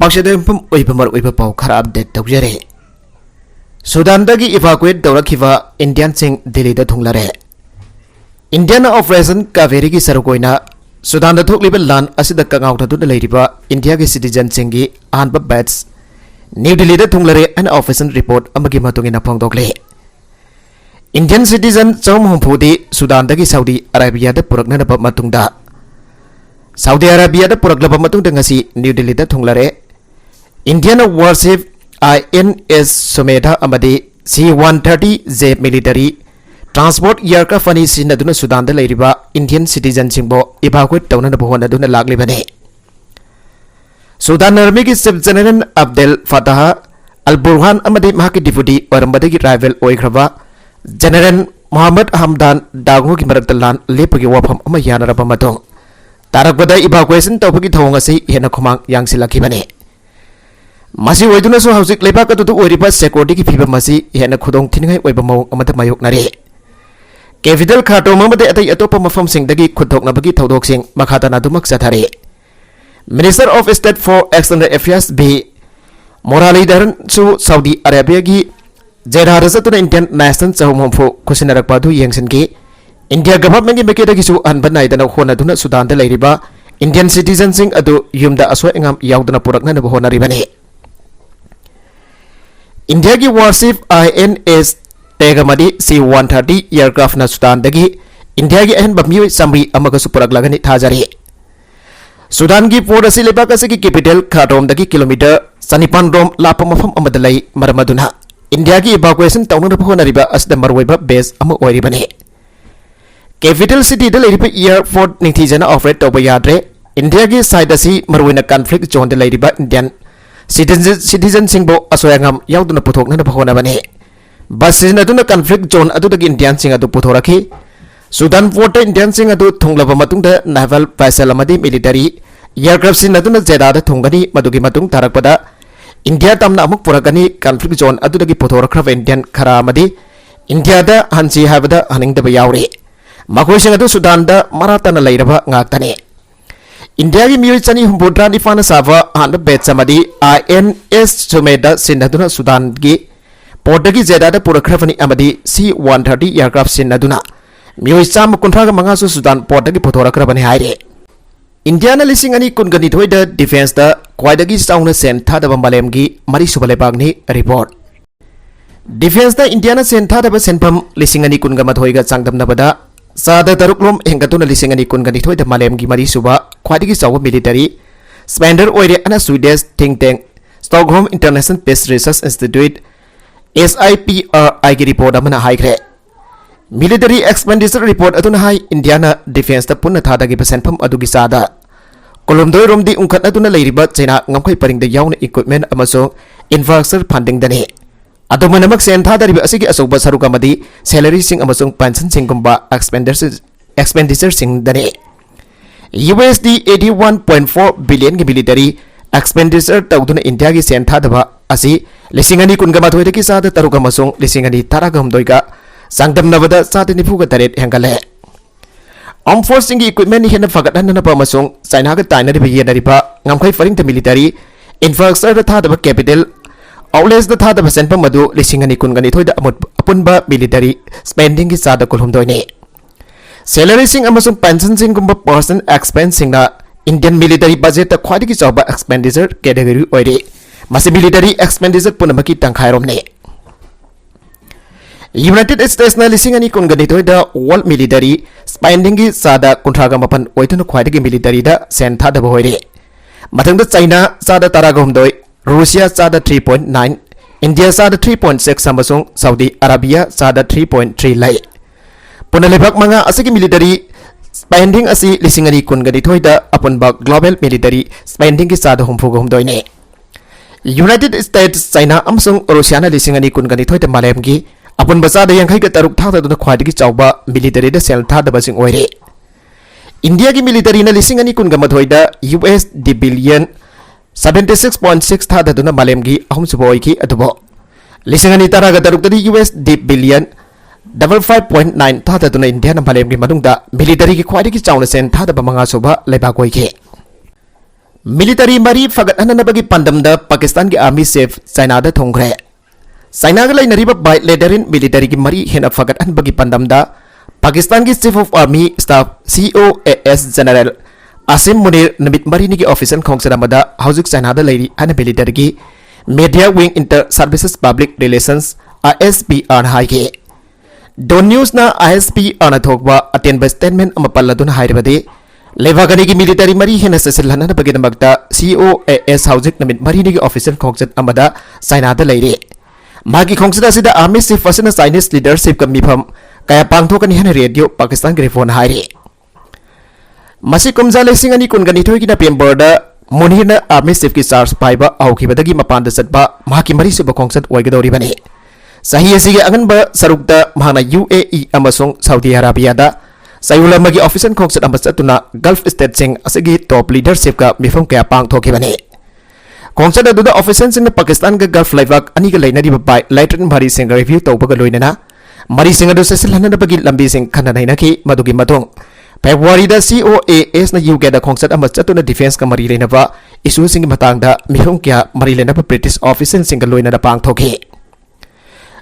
Pakshadempum Uipamar Uipapau Khara update Tawjare Sudan dagi evacuate Dawrakiva Indian Sing Delhi da Thamlakkhre Indian Operation Kaveri ki Sarukoina Sudan da Thokliba Land Asida Kangauta to the Ladiba India ki citizen Singi Anba Bats New Delhi da Thamlakkhre an official report Amagi Matungina Pongdokle Indian citizen Chom Humpudi Sudan dagi Saudi Arabia da Purakna Matungda Saudi Arabia da Puraklaba Matung ngasi New Delhi da Thamlakkhre Indian warship INS Sumedha Amadi C-130J military transport aircraft ani sinaduna Sudan da leiriba Indian citizen singbo evacuate tawna bohona duna laglibane Sudan Army ki Chief General Abdel Fattah Al-Burhan amadi mahaki deputy orambadagi rival oikraba General Muhammad Hamdan Dagu ki maraktalan lepagi wafam ama yanaraba matong tarakbada evacuation tawpagi thawng asi hena khumang yangsilakibane Masi wajduna so hausik lepa ka tutu oripa security ki phiba masi hena khudong thingai oiba maung amata mayok nare capital Khartoum amade atai atopa mafam sing dagi khudok nabagi thodok sing makhata na dumak sathare Minister of State for External Affairs B Morali Daran su Saudi Arabia gi Jeddah rasatuna Indian National Chahumhomfo khusinara padu yengsin ki India government gi mekeda gi su anbanai dana khona duna Sudan da leiriba Indian citizen sing adu yumda aswa engam yaudana purakna na bahona ribane India ki warship INS Tegamadi C-130 aircraft na Sudan dagi India ki ahen bamiyo samri amaga supurak lagani thajari Sudan ki port asi lebak asi ki capital Khartoum dagi kilometer sanipan rom lapa mafam amadalai maramaduna India ki evacuation tawna na phona riba asda marwaiba base ama oiribane capital city da leiriba airport ningthijana operate tawba yadre India ki side asi marwaina conflict zone da leiriba Indian citizen singbo asoyangam yauduna puthokna na phona bane bas sinaduna conflict zone adudagi Indian sing adu puthoraki Sudan port Indian sing adu thunglaba matungda naval vessel amadi military aircraft sinaduna Jeddah da thungani madugi matung tarakpada India tamna amuk purakani conflict zone adudagi puthorakrab Indian khara amadi India da hansi habada haningdaba yaure makoi sing adu Sudan da maratana leiraba ngaktane India ki miyo chani humbudra ni fana sava hanba bet samadi INS Sumedha sinaduna Sudan ki port gi Jeddah da purakrafani amadi C-130 aircraft sinaduna miyo cham kunthra ga manga su Sudan port gi puthorakrabani haire India na lising ani kungani thoida defense da kwaidagi sauna sen thadaba malem gi mari subale bagni report defense da India na sen thadaba senpam lising ani kungama thoiga changdamna bada Sada taruklom hengatuna lisingani kungani thoida malem gi mari suba khwadigi sawa military spender oire ana Swedish think tank Stockholm International Peace Research Institute SIPRI gi report amana haikre military expenditure report atuna hai Indiana defense ta punna thada gi percent adugi sada kolomdoi romdi ungkhat atuna leiriba China ngamkhai paringda yauna equipment amaso infrastructure funding dane Adomanamak sen thadariba asigi asoba sarukamadi salary sing amasung pension sing gumba expenditure sing dane USD 81.4 billion gi military expenditure tawduna India gi sen thadaba asi lisingani kungama thoida ki sada taruka masung lisingani taragam doiga sangdamnabada sada nifuga taret hengale Armed Forces gi equipment hena fagatana pa masung China ga taina riba yenariba ngamkhai faring the military infrastructure thadaba capital Outlets the third percent Madu, Lissingani Kungani Toida Apunba military spending is Sada Kolumdoine. Salary sing Amazon pension sing person expensing the Indian military budget the quality job expenditure category oide. Masi military expenditure Punamaki Tankairomne. United States na Lissingani Kungani Toida world military spending is Sada Kuntragamapan Oitan quality military da Santa the Boide. Matang the China Sada Taragomdoi. Russia sada 3.9, India sada 3.6 Samsung, Saudi Arabia sada 3.3 lai. Punalebak mga asigi military spending asi lisingani kungani thoida upon bag global military spending ki sada humfugum doine. United States, China amsung Russia na lisingani kungani thoida malem gi upon basada yang kai ka taruk thada duna khwadi ki chawba military da sel thada basing oire. India ki military na lisingani kungama thoida USD billion 76.6 thada duna malem gi ahum suboi ki adubo lisingani taraga darukdadi USD billion 55.9 thada duna India na malem gi madungda military ki khwadi ki chawna sen thada ba manga soba leba koi ke military मरी फगत हननबगी पंदमदा पाकिस्तान की army chief China दा थोंग्रे China गा लाइनरिबा bilateral military की मरी हेना फगत हनबगी पंदमदा पाकिस्तान की chief of army staff COAS general Asim Munir नमित मरीनी की ऑफिशियल खोंगसरामदा हौजुक चाइना दा लेरी हन मिलिटरी की media wing inter services public relations ISPR हाइगे डॉन न्यूज ना ISPR थोकबा अटेनबा स्टेटमेंट अमा पल्लदुन हाइरबदे लेबागनी की मिलिटरी मरी हेना सेसलहना बगेदमक्ता COAS हौजुक नमित मरीनी की ऑफिशियल खोंगसत अमदा चाइना दा लेरे मागी खोंगसत असिदा आर्मी चीफ असना चाइनीज लीडरशिप का मिफम कया पांगथोकनी हन रेडियो पाकिस्तान के फोन हाइरे मसी कुमजा लेसिंग अनि कुनगनी की नवेम्बर मुनीर आर्मी चीफ की चार्ज पाइबा औखिबदगी मपान चटबा माकी मरी सुब खोंगसत ओइगदौरी बने सही असिगे अगनब सरुकता महाना UAE अमसोंग सऊदी अरबिया दा सयुलमगी ऑफिशियल खोंगसत अम चतुना गल्फ स्टेट सिंग असगी टॉप लीडरशिप का मिफम कया पांगथोखिबने खोंगसत अदुदा ऑफिशियल सिंग पाकिस्तान का गल्फ लाइवाक अनि का लेनरिबा बाइ लाइटन मरी सिंग रिव्यू तौबगा लोइनना मरी सिंग अदु सेसलहनबगी लंबी सिंग खननैनकी मदुगी मतुंग फेब्रुआरी दा COAS ना UK दा खोंगसत अम चतुना डिफेंस का मरी लेनबा इशू सिंग मतंगदा मिफम कया मरी लेनबा ब्रिटिश ऑफिशियल सिंग लोइनना पांगथोखि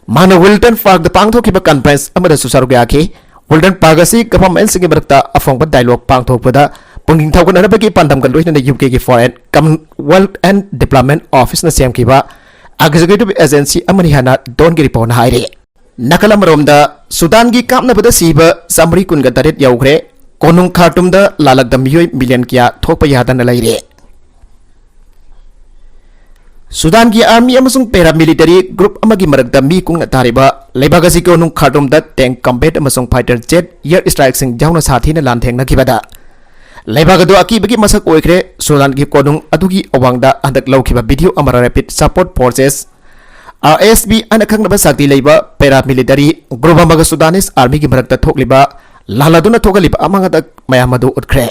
माना विल्टन पार्क दा पांगथोखिबा कॉन्फ्रेंस अमदा सुसारुगाखि विल्टन पार्क असि गवर्नमेंट सिंग मरक्ता अफोंबा डायलॉग पांगथोकपदा पुंगिंग थौगनबगी पांदमगा लोइनना UK की foreign Commonwealth and development office ना सेमखिबा एग्जीक्यूटिव एजेंसी अमनि हाना डॉन की रिपोर्ट हाइरे नकल अमरोमदा सुदान की कापनबदा सीबा सामरी कुनगा तरेट यौग्रे कोनुंग खार्टुमदा लालकदा मियोय मिलियन किया थोकपा यादना लैरे सुदान की आर्मी अमसुंग पैरामिलिटरी ग्रुप अमगी मरकदा मी कुंगना तारिबा लेबागसी कोनुंग खार्टुमदा टैंक कॉम्बैट अमसुंग फाइटर जेट एयर स्ट्राइक सिंग जाउना साथीना लानथेंगनाखिबदा लेबागदो अकीबगी मसक ओइख्रे सुदान की कोनुंग अदुगी अवांगदा अंदक लौखिबा वीडियो अमरा रैपिड सपोर्ट फोर्सेस RSB अन खंगनबा शक्ति लेबा पैरामिलिटरी ग्रुप अमगा सुदानीस आर्मी की मरकदा थोकलिबा लालादुना थोगलिबा अमंगदा मयामदु उठख्रे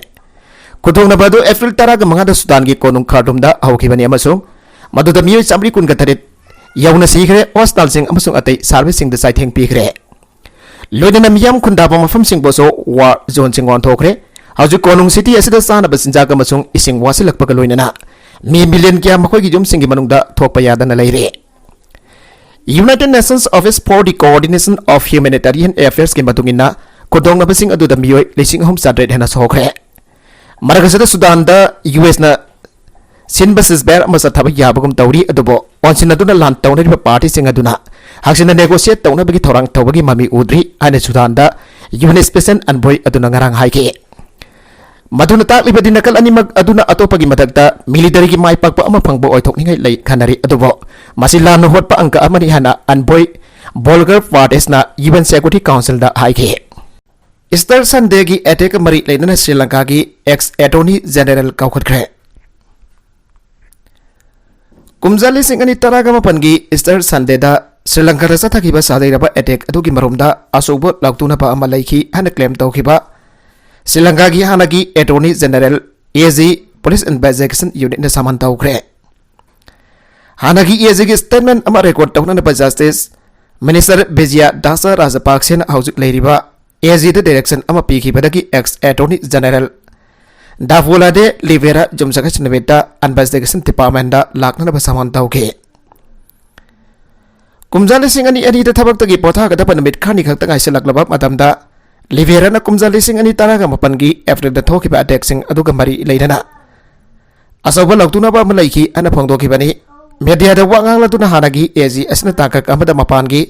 खुदोंगनबदो एप्रिल 10 मंगादा सुदान की कोनुंग खार्टुमदा हौखिबनी अमसुंग मदुदा मियोय चामरी कुनगा तरेट यौना सीखरे हॉस्टल सिंग अमसुंग अतै सर्विस सिंग द साइथेंग पीखरे लोइना मियाम खुंदाबा मफम सिंग बोसो वार जोन सिंग ऑन थोखरे हजु कोनुंग सिटी असिदा सानबा सिंजाग अमसुंग इसिंग वासिलकपगा लोइना मी मिलियन क्या मखोयगी जुम सिंग मनुंगदा थोकपा यादना लैरे United Nations Office for the Coordination of Humanitarian Affairs के मतुंगिना खुदोंगनबा सिंग अदुदा मियोय लिसिंग होम साड्रेट हेना सोखरे मरगसदा सुदान दा US ना सिनबसिस बेर अमसा थबक याबगुम तौरी अदुबो ऑनसिनदुना लान तौनरिबा पार्टी सिंग अदुना हाक्सिना नेगोशिएट तौनबगी थोरांग तौबगी ममी उद्री आने सुदान दा UN स्पेशल एनवॉय अदुना ngarang हाइके मधुना ताकलिबदि नकल अनिमक अदुना अतोपगी मदकता मिलिटरी की माइ पाकपा अमा फंगबो ओइथोकनिंगै लै खनरी अदुबो मासि लानो होटपा अंक अमनि हाना अनबॉय बोल्गर पार्टिसना UN सिक्योरिटी काउंसिल दा हाइके ईस्टर संडे की अटैक मरी लेना श्रीलंका की एक्स अटॉर्नी जनरल काउखटख्रे कुमजाली सिंगनी तरागा मपनगी ईस्टर संडे दा श्रीलंका दा सथाखिबा सादैरबा अटैक अदुगी मरोमदा असुबो लाउतुनाबा अमा लैखि हाना क्लेम तौखिबा श्रीलंका की हानागी attorney general AG police investigation unit ने सामान तौखरे हानागी AG की स्टेटमेंट अमा रिकॉर्ड तौनना जस्टिस मिनिस्टर बेजिया दासा राजपाक्सेन हाउजिक लेरिबा AG द डायरेक्शन अमा पीखिबदगी एक्स अटॉर्नी जनरल दाफोलादे लिवेरा जुमसगसनबेटा इन्वेस्टिगेशन डिपार्टमेंट दा लाखनबा सामान तौखे कुमजाले सिंग अनि अनि द थबक्तगी पोथागदबा नमित खानी खक्ता गाइसलकलबा मतमदा लिवेरा ना कुमजाले सिंग अनि तरागा मपनगी एप्रिल द थोखिबा अटैक सिंग अदुगा मरी लेना असौबा लौतुनबा अमा लैखि अना फोंदोखिबनी मीडिया दा वांगांग लतुना हानागी AG असना ताकक अमदा मपानगी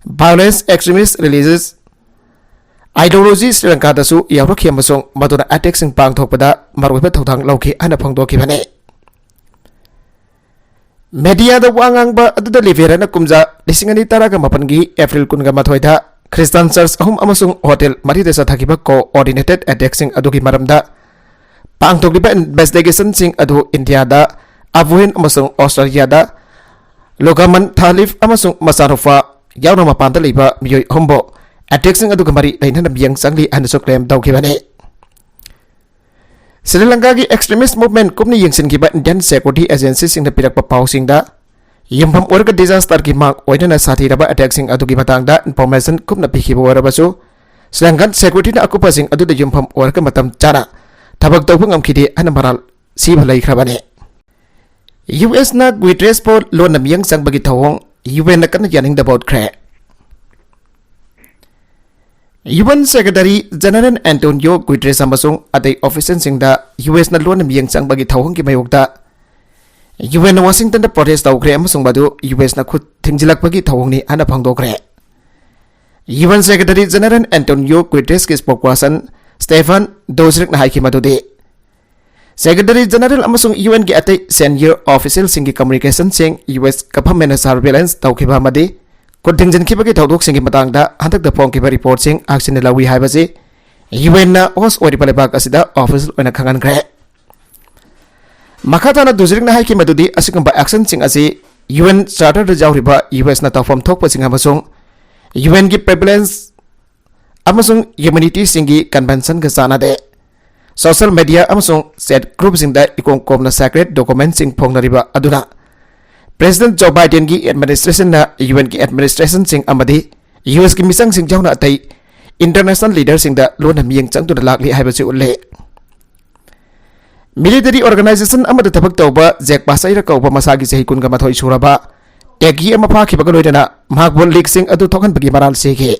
violence extremist religious ideology Sri Lanka दसु यावरखि अमसुंग मदुना अटैक सिंग पांगथोकपदा मरुबा थौथांग लौखि अना फोंदोखिबने मीडिया दा वांगांगबा अदुदा लिवेराना कुमजा लिसिंगनी तरागा मपनगी एप्रिल कुनगा मथोइदा क्रिस्टियन चर्च अहुम अमसुंग होटल मरिदा सथाखिबा कोऑर्डिनेटेड अटैक सिंग अदुगी मरमदा पांगथोकलिबा इन्वेस्टिगेशन सिंग अदु इंडिया दा अफवेन अमसुंग ऑस्ट्रेलिया दा लोगमन थालिफ अमसुंग मसारुफा यावना मपानदा लेबा मियोय हमबो अटैक सिंग अदुगा मरी लेना बियंग संगली अनसु क्लेम तौखिबने श्रीलंका की एक्सट्रीमिस्ट मूवमेंट कुमनी यंगसिनखिबा इंडियन सिक्योरिटी एजेंसी सिंग पिरकपा पाउसिंगदा यमफम ओरग डिजास्टर की मांग ओइना साथीरबा अटैक सिंग अदुगी मतंगदा इन्फॉर्मेशन कुमना पिखिबो ओरबसु श्रीलंकन सिक्योरिटी ना अकुपा सिंग अदुदा यमफम ओरग मतम चाना थबक तौबु ngamखिदे अन मराल ꯁꯤꯕ ꯂꯩꯈ꯭ꯔꯕꯅꯤ US na Guterres po lo na miyang sang bagi thawong UN na kana yaning dabot khre UN Secretary General Antonio Guterres amasung atay official singda US na lo na miyang sang bagi thawong ki mayokta UN na Washington da protest tawkhre amasung badu US na khut thingjilak bagi thawong ni ana phangdokre UN Secretary General Antonio Guterres ki spokesperson Stephen Dujarric na haiki madudi Secretary General amasung UN ki atay senior official singi communication sing US government surveillance tawkhiba madi kudingjan khibagi thawdok singi matangda hantak da pongkiba report sing action lawi haibasi UN na host ori palebak asida official oina khangan kre makhatana Dujarric na haiki madudi asigamba action sing asi UN charter da jawriba US na tawfam thokpa sing amasung UN ki prevalence amasung humanity singi convention ga sana de social media amasung set group sing da ikong kom na secret document sing phong na riba aduna President Joe Biden gi administration na UN ki administration sing amadi US ki misang sing jawna atay international leader sing da lo na miyang chang tu da lakli haiba si ulle military organization amada tabak tawba Jack Pasai ra kauba masagi sahi kun ga mathoi suraba tegi ama pha khiba ga loidana magbol league sing adu thokan bagi maral sege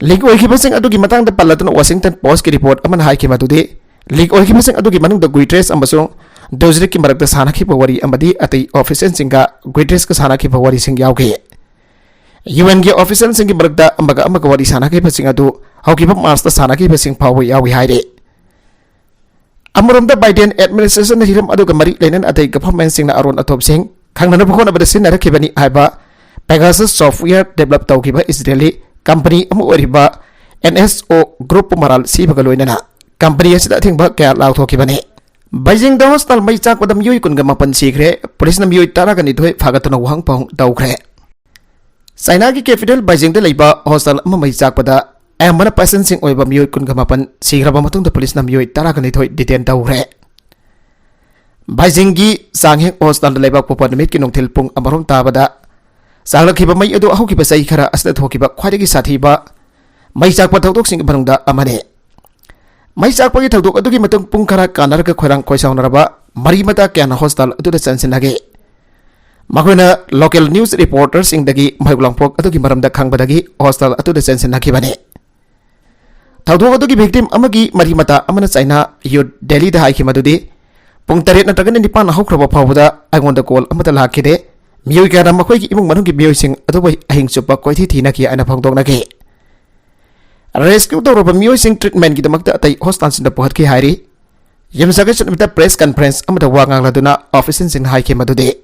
League oikibasing adugi matang da palatun Washington Post ki report aman hai ki madudi League oikibasing adugi manung da Guterres amasung Dujarric ki marak da sana ki pawari amadi atay official singa Guterres ka sana ki pawari sing yawge UN ki official singi marak da amaga wari sana ki pasing adu hawki pa Mars da sana ki pasing pawi yawi haide Amuram da Biden administration na hiram aduga mari lainan atay government sing na aron atop sing khang na bukon abada sin na rakibani haiba Pegasus software develop tawkiba Israeli company amu oriba NSO group maral si bagaloina na company asida thingba kya law thokibani Beijing da hostel mai chak padam yui kun ga mapan sikre police nam yui tara ga ni thoi phagatna wang pong tawkhre China ki capital Beijing da leiba hostel amu mai chak pada amana person sing oiba yui kun ga mapan sigraba matung da police nam yui tara ga ni thoi detain tawkhre Beijing gi sanghek hostel da leiba popon mit ki nongthil pung amarom tabada Sanglakiba may adu ahu kiba say kara asda thokiba khwaidagi sathiba may sakpa thawdok sing banungda amane may sakpa gi thawdok adugi matang pung kara kanar ka khorang khoisaw naraba mari mata kyana hostel adu da chansinage makoina local news reporters sing dagi maigulangpok adugi maramda khangbadagi hostel adu da chansinage bane thawdok adugi victim amagi mari mata amana China yu Delhi da haiki madudi pung 8 natagan nipan hawkraba phawda aigonda call amata lakhide Miyoi ka nama koi ki imong manung ki miyoi sing adu bai ahing chupa koi thi thina ki ana phangdok na ki rescue to roba miyoi sing treatment ki damak ta tai hostan sin da pohat ki hairi yam saga chut mita press conference amada wangang laduna office sin hai ki madude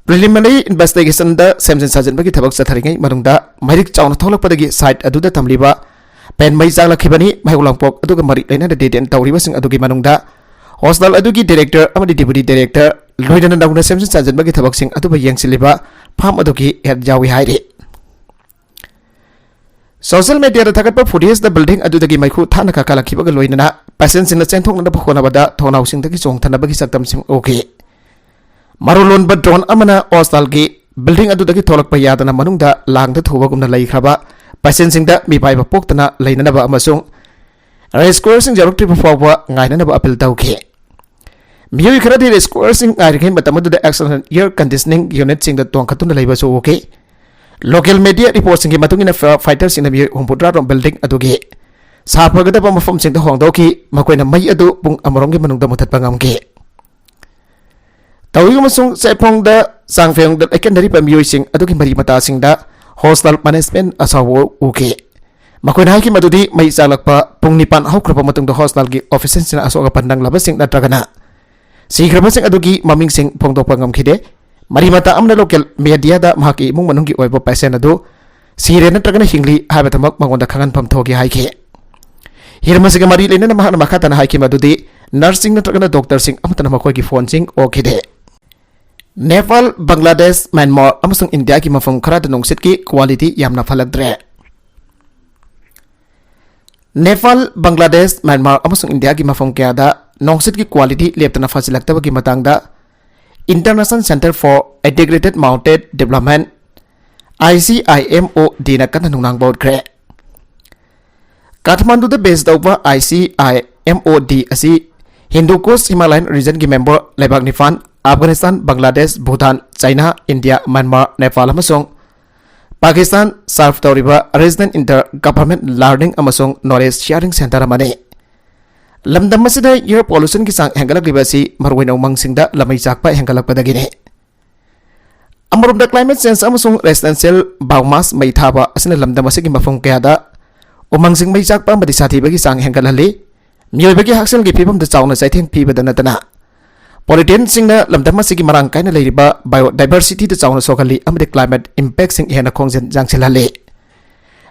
preliminary investigation da samjin sajan bagi thabak satharingai manungda mairik chawna tholak padagi site adu da tamliba pen mai jang lakhibani maiulang pok adu ga mari leina da deden tawriba sing adu gi manungda hostel adu gi director amadi deputy director Loidana dawna semsin sajan bagi thabak sing adu ba yangsiliba pham adu ki head jawi haire Social media da thagat pa footage da building adu dagi maikhu thana ka kala khibaga loinana passion sing na chenthok na phona bada thonaw sing dagi chong thana bagi saktam sing okay Marulon ba drone amana hostel gi building adu dagi tholak pa yadana manungda lang da thoba gumna lai khaba passion sing da mi bai ba poktana leinana ba amasung rescue sing jaruk tri pa fawa ngaina ba appeal tawke Miyoi khara di rescue sing ngari matamadu da excellent air conditioning unit sing da tong khatun leiba so okay local media report sing matung ina fighter sing na miyoi hompudra rom building adugi sapagada pa mafam sing da hongdoki makoina mai adu pung amorong gi manung da muthat pangam ge tawi masung sepong da sangfeng da secondary pa miyoi sing adugi mari mata sing da hostel management asawo okay makoina ki madudi mai salakpa pung nipan haukrapa matung da hostel gi office sing asoga pandang labasing da tragana Sigraba sing adugi maming sing pongdok pangam khide mari mata amna local media da mahaki mung manung gi oibo pasen adu sire na tragana hingli haiba tamak mangonda khangan pam thogi haike hirma sing mari lena mahana makhata na haike madudi nursing na tragana doctor sing amata na makoi gi phone sing okhide Nepal Bangladesh Myanmar amasung India ki mafam khara da nongsit ki quality yamna phalakdre Nepal Bangladesh Myanmar amasung India ki mafam kya da Nongsit ki quality leptana fasilakta bagi matangda International Center for Integrated Mountain Development ICIMO dina kan nungnang board kre Kathmandu da base dauba ICIMOD asi Hindu Coast Himalayan region ki member lebak nifan Afghanistan, Bangladesh, Bhutan, China, India, Myanmar, Nepal amasung Pakistan serve tawriba resident inter-government learning amasung knowledge sharing center amani. Lamdam masida air pollution ki sang hengalak libasi marwain umang singda lamay jakpa hengalak padagini. Amarum da climate change amasung residential biomass may thaba asina lamdam masigi mafung kayada umang sing may jakpa madisati bagi sang hengalali miyoy bagi haksel ki pibam da chawna saitheng pibada natana. Politicians singna lamdam masigi marang kaina leiriba biodiversity da chawna sokali amade climate impact sing hena khongjen jangsilale.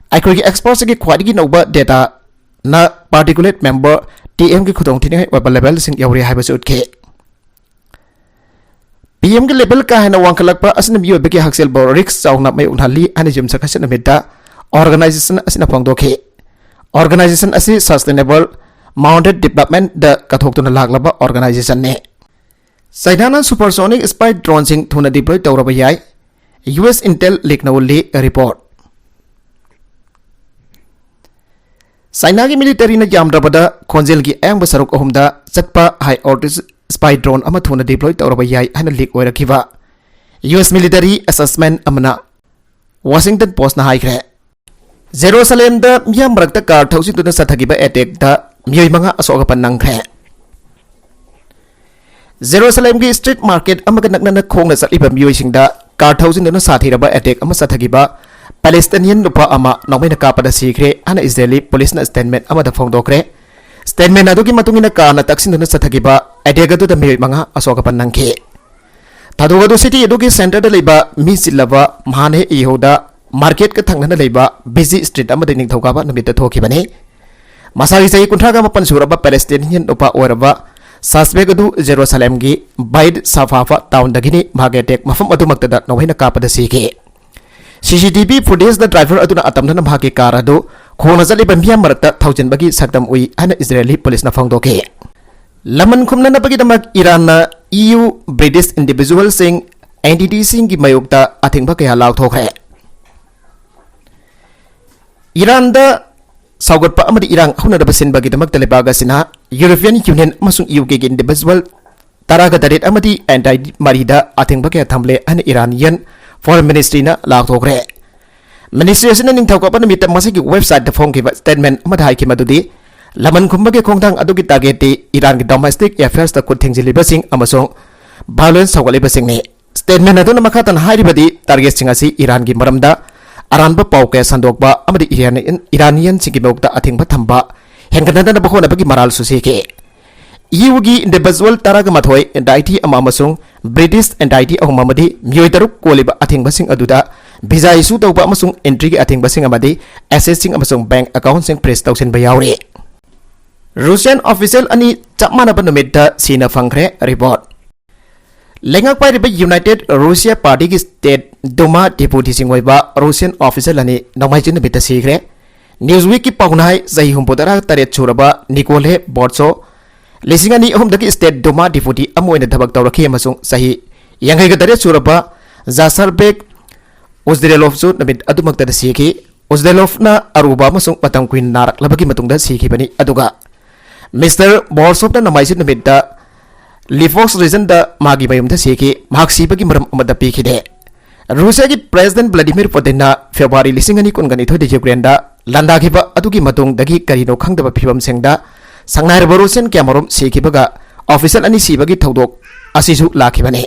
Aikogi experts gi khwadigi noba data na particulate member TM ki khudong thini web level sing yawri haibasu utke. PM ki level ka hena wangkalakpa asina miyoy bagi haksel bo risk chawna may unhali ani jim sakasana medda organization asina phangdokhe. Organization asi sustainable mounted development da kathoktuna laglaba organization ne. China supersonic spy drone sing thuna deploy tawraba yai US Intel liknawli report. China ki military na jamdrabada khonjel gi ayang basaruk ahumda chatpa high altitude spy drone ama thuna deploy tawraba yai hana leak oirakiba US military assessment amana Washington Post na haikre. Jerusalem da miyam rakta kar thausi tuna sathagiba attack da miyoy manga asoga panangkre. Jerusalem ki street market amaga nakna khongna satliba miyoy singda kar thausin duna sathiraba attack ama sathagiba Palestinian nupa ama nongmena kapada sikre ana Israeli police na statement ama da phongdokre. Statement adugi matungina kana taksin duna sathagiba attack adu da miyoy manga asoga panangkhe. Thadogadu city adugi center da leiba mi silaba mhane ihoda market ka thangna leiba busy street ama de ningthokaba namita thokibani. Masari sai kuntraga mapan suraba Palestinian nupa oraba suspect adu Jerusalem gi Baid Safafa town dagini magetek mafam adu magtada nawhina kapada sike. CCTV footage da driver aduna atamna bhage car adu khona jali bambiya marakta thousand bagi sakdam ui ana Israeli police na phangdoke. Laman khumna na bagi damak Iran na EU British individual sing entity sing gi mayukta athingba kaya law thokre. Iran da Saugat pa amadi irang huna da basin bagi damak telebaga sina European Union masung UK gi individual taraga darit amadi anti marida ating bagi thamle an Iranian foreign ministry na lakthokre. Ministry asina ning thawka pa namita masigi website da phone ki statement amada hai ki madudi laman khumba ge khongthang adugi target Iran gi domestic affairs da kuthing jili basing amasung violence sawgali basing ne. Statement aduna makhatan hairibadi target singasi Iran gi maramda Aranba pauke sandokba amadi Iranian sigimokta athingba thamba henganada na bakhona bagi maral susike. EU gi individual taraga mathoi entity amasung British entity ahumamadi miyoy taruk koliba athingba sing aduda visa issue tawba amasung entry gi athingba sing amadi access sing amasung bank account sing press tawsen bayawri. Russian official ani chapmana banumita sina phangre report. Lengak pai riba United Russia Party ki State Duma deputy singwaiba Russian official ani namajin bita sigre. Newsweek ki paunai zahi humpodara taret churaba Nikole Borso lisingani daki State Duma deputy amoina dabak tawraki amasung sahi yangai ga taret churaba Zasarbek Uzdelov su nabit adumak tada siki Uzdelov na aruba amasung patang kuin narak labagi matungda siki bani aduga Mr. Borsov na namajin nabita Lifox region da magi bayum da seki maksi bagi maram amada pikide. Russia ki President Vladimir Putin na February lisingani kungani thodi Ukraine da landa khiba adugi matung dagi karino khangdaba phibam sengda sangnai Russian kamarom seki baga official ani sibagi thodok asisu lakhibane.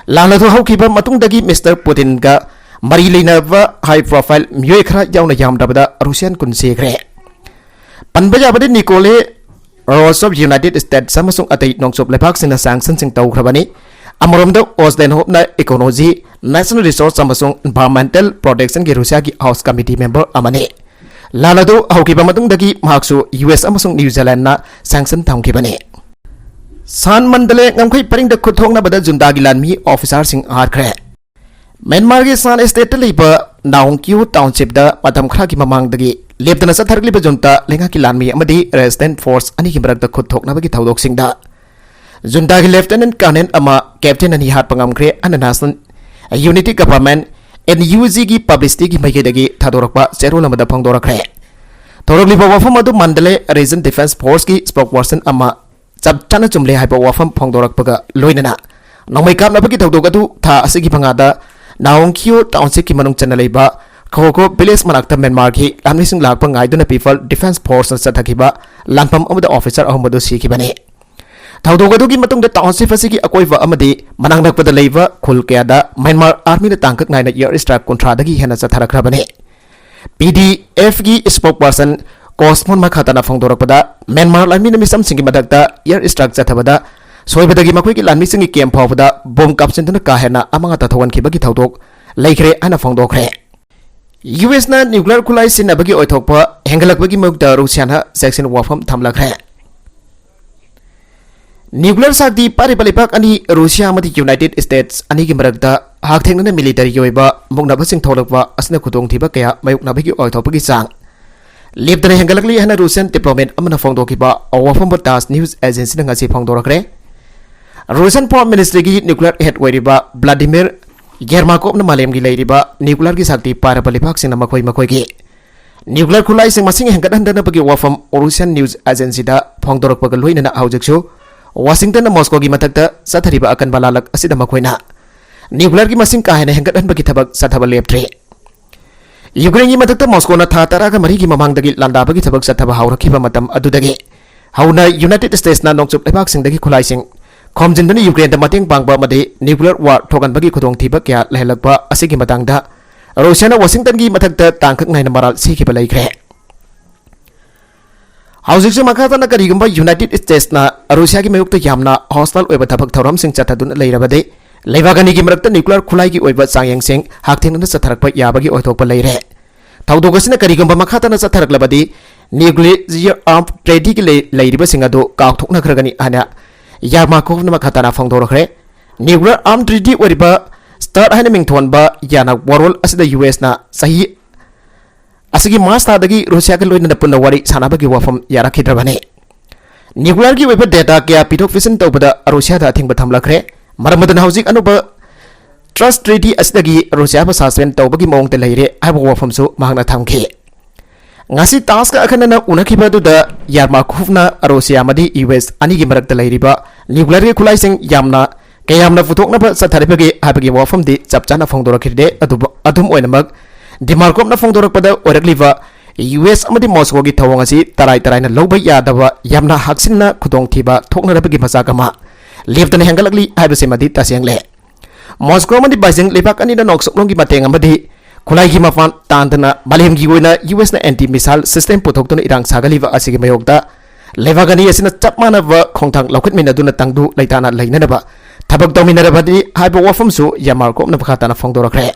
Lana tho haukiba matung dagi Mr. Putin ga mari leinaba high profile myoy khara yauna yamdabada Russian kun sekre. Panbaja bade Nicole Ross of United States samasung atay nongsop lepak sina sanction sing tau krabani amoromda Osden Hope na Ecology National Resource samasung Environmental Protection ki Russia ki House Committee member amane lalado haukiba matung dagi mahaksu US amasung New Zealand na sanction thamkibane san mandale ngamkhoi paring da khuthong na bada junta gi lanmi officer sing harkhre Myanmar ki san state liba Naungkyu township da patam khra ki mamang dagi Leptana sa thargli junta lenga ki lanmi amadi resistant force ani ki barak da khuthok na bagi thaudok singda junta ki lieutenant colonel ama captain ani hat pangamkre an national unity government NUG ki publicity ki mai dagi thadorakpa zero lamada phangdorakre thorokli Wafam adu mandale region defense force ki spokesperson ama chap chana chumle hai ba wafam phongdorak paga loinana nongmai kap na bagi thawdok adu tha asigi phangada naongkhiu township ki manung chana leiba khoko village manakta Myanmar ki lamni sing lak pa ngai duna people defense force sathakiba lanpam amada officer ahmadu sikibane thawdok adu ki matung da township asigi akoiwa amadi manang nakpada leiba khul kya da Myanmar army na tangkak ngai na air strike kontra dagi hena satharakhrabane PDF ki spokesperson Cosmon Makhatana Fongdorakpada Myanmar Army na misam singi madagda air strike chathabada soibadagi makoi ki lanmi singi camp phawda bom kapsentuna kahena amanga tathawan khibagi thawdok leikhre ana fongdokhre US na nuclear khulai sinabagi oithokpa hengalakbagi mugda Russian ha Cheksin Wafam Thamlakkhre nuclear sakdi paripalipak ani Russia amadi United States ani gi maragda hakthengna military yoiba mugna basing tholakwa asna khudong thiba kaya mayukna bagi oithokpagi sang Lieutenant Hengalakli hana Russian diplomat amana fongdokiba Wafam Tas News Agency na ngasi fongdorakre Russian Foreign Ministry ki nuclear head weriba Vladimir Yermakov na malem gi leiriba nuclear ki sakti parapalibak sing na makoi gi nuclear khulai sing masing hengadan dana bagi Wafam Russian News Agency da fongdorak pagal loina na haujeksu Washington na Moscow gi matakta sathariba akan balalak asida makoina nuclear ki masing kahena hengadan bagi thabak sathaba leptre Ukraine matakta Moscow na tha tara ga mari gi mamangdagi landa bagi thabak sathaba haurakhiba matam adudagi hauna United States na nongchup lebak singdagi khulai sing khomjindani Ukraine da mating pangba made nuclear war thogan bagi khudong thiba kya lehlakpa asigi matangda Russia na Washington gi matakta tangkhak nai na maral sikhiba laikre Haujikse makhata na karigumba United States na Russia gi mayukta yamna hostile oiba thabak thoram sing chathadun leirabade Leibagani ki marakta nuclear khulai ki oiba sangyang sing hakthengna satharakpa yabagi oithokpa leire thawdogasina karigumba makhata na sathaраklabadi nuclear arm treaty ki leiriba singado kaukthokna khragani ana Yarmakov na makhata na fongdorakre nuclear arm treaty oiba start haina mingthonba yana warol asida US na sahi asigi masta dagi Russia ka loina punna wari sanabagi wafam yarakhidrabane nuclear ki oiba data kya pithok fission tawbada Russia da thingba thamlakre Maramadan Housing Anuba Trust Treaty Asdagi Russia Suspend Tobagi Mong the Lady Iwa from so Magna Tamke Ngasi task Akanana Unakiba da Yarmakufna Russia Madi US Anigi Marak the Lady Ba Nuclear Kulising Yamna Kayamna Futokna Sataripagi Habagi Wafam di Chapchana Fongdorakide Adum Oinamag Demarkopna Fongdorapada Orakliva US Amadi Moscow Tawangasi Tarai Loba Yadava Yamna Haksina Kudong Tiba Tokna Rabagi Masakama Lieutenant Hengalakli haibase madi tasengle Moscow madi basing lepak ani na noksok longi mateng amadi khulai gi mafan tandana malhem gi goina US na anti missile system puthok tuna irang sagaliwa asigi mayokta levagani asina chapmana wa khongthang lokhat mina duna tangdu leitana leinanaba thabak dominarabadi haibo wafam su yamarko na phata na fongdorakre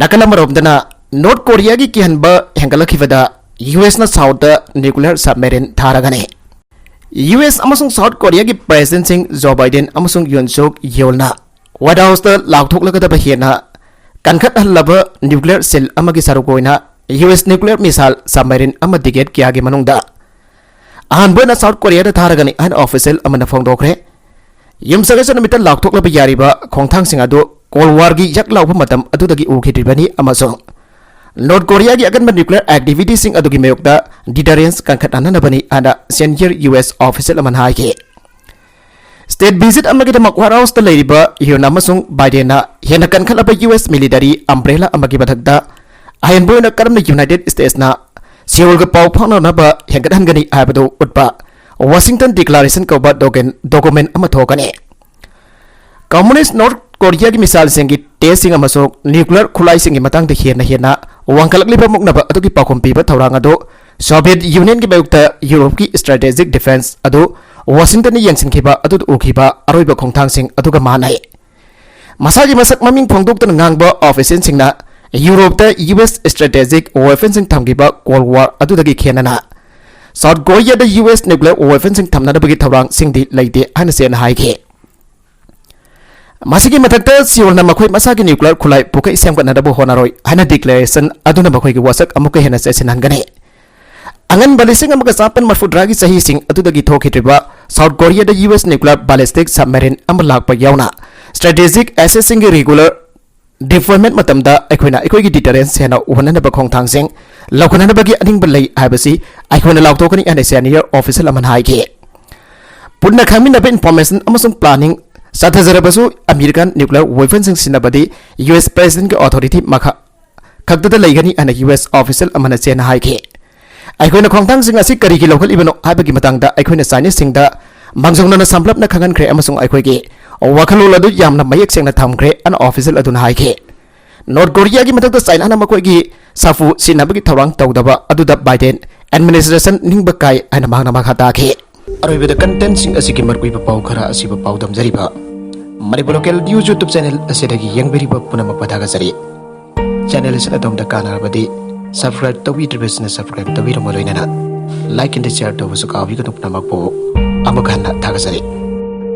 nakala marobdana North Korea gi kihanba hengalakhiwada US na South da nuclear submarine tharagane US amasung South Korea ki President Sing Joe Biden amasung Yoon Suk Yeol na White House da lauthok lagada bahena kankhat halaba nuclear cell amagi sarukoina US nuclear missile submarine amadiget kya gi manungda ahanbona South Korea da tharagani an official amana fongdokre yumsagasana mita lauthok laba yariba khongthang sing adu Cold War gi yak lawba matam adudagi ukhidribani amasung North Korea gi agan nuclear activity sing adugi mayokda deterrence kankhat ananabani ana senior US official aman haike State visit amagi da White House ta leiriba hiona masung Biden na hena kankhat aba US military umbrella amagi bathakda ayanbo na karamna United States na Seoul ga paw phangna na ba hengadan gani abado utpa Washington declaration ko ba document amathokane Communist North Korea ki misal singi testing amasok nuclear khulai singi matang de hena wangkalakli ba mukna ba adugi pakhompi ba thawrang ado Soviet Union ki bayukta Europe ki strategic defense ado Washington ni yangsin khiba adu ukhiba aroiba khongthang sing aduga manai masagi masak maming phongdok tan ngangba official singna Europe ta US strategic weapons sing thamgiba Cold War adudagi khenana South Korea da US nuclear weapons sing thamna bagi thawrang singdi leide hana sen haike Masigi matakta Seoul na makhoi masagi nuclear khulai pukai sem kan nadabu honaroi hana declaration aduna makhoi gi wasak amuka hena sesenan gane angan balising amaka sapan marfudragi sahi sing adudagi thokhitriba South Korea da US nuclear ballistic submarine amalak pa yauna strategic assessing regular deployment matamda aikoi gi deterrence hena uhana ba khongthang sing lakhana bagi aning balai habasi aikoi na laktokani ane senior official aman haike पुनः खामिनबे information अमसुंग planning साथजरबसु American nuclear weapons सिंगसिनबदी US president के authority मखा खगददा लेगनी अन यूएस ऑफिशियल अमना चेन हाइखे अखोइना खोंगथांग असी करिगी लौखलिबनो हाइबगी मतंगदा अखोइना चाइनीस सिंगदा मांगजोंना संपलपना खंगनख्रे अमसुंग अखोइगी वखलोल अदु यामना मयेक सेंगना थमख्रे अन ऑफिशियल अदुना हाइखे नॉर्थ कोरिया की मदद चाइना ना मकोइगी साफु सिनबगी थौरांग तौदबा अदुदा बाइडेन एडमिनिस्ट्रेशन निंगबकाई अन मांगना मखाताखे अरोइबदा कंटेंट सिंग असिगी मरकुइबा पाउ खरा असिबा पाउ दमजरिबा Manipur local news YouTube channel असिदगी यंगबेरिबा पुनमक पथागजरी चैनल असिदा दमदा कानारबदी सब्सक्राइब तौबिद्रबसना सब्सक्राइब तौबिरमलोइनना लाइक एंड शेयर तौबसु काबिगनु पुनमक पो अमखाना थागजरी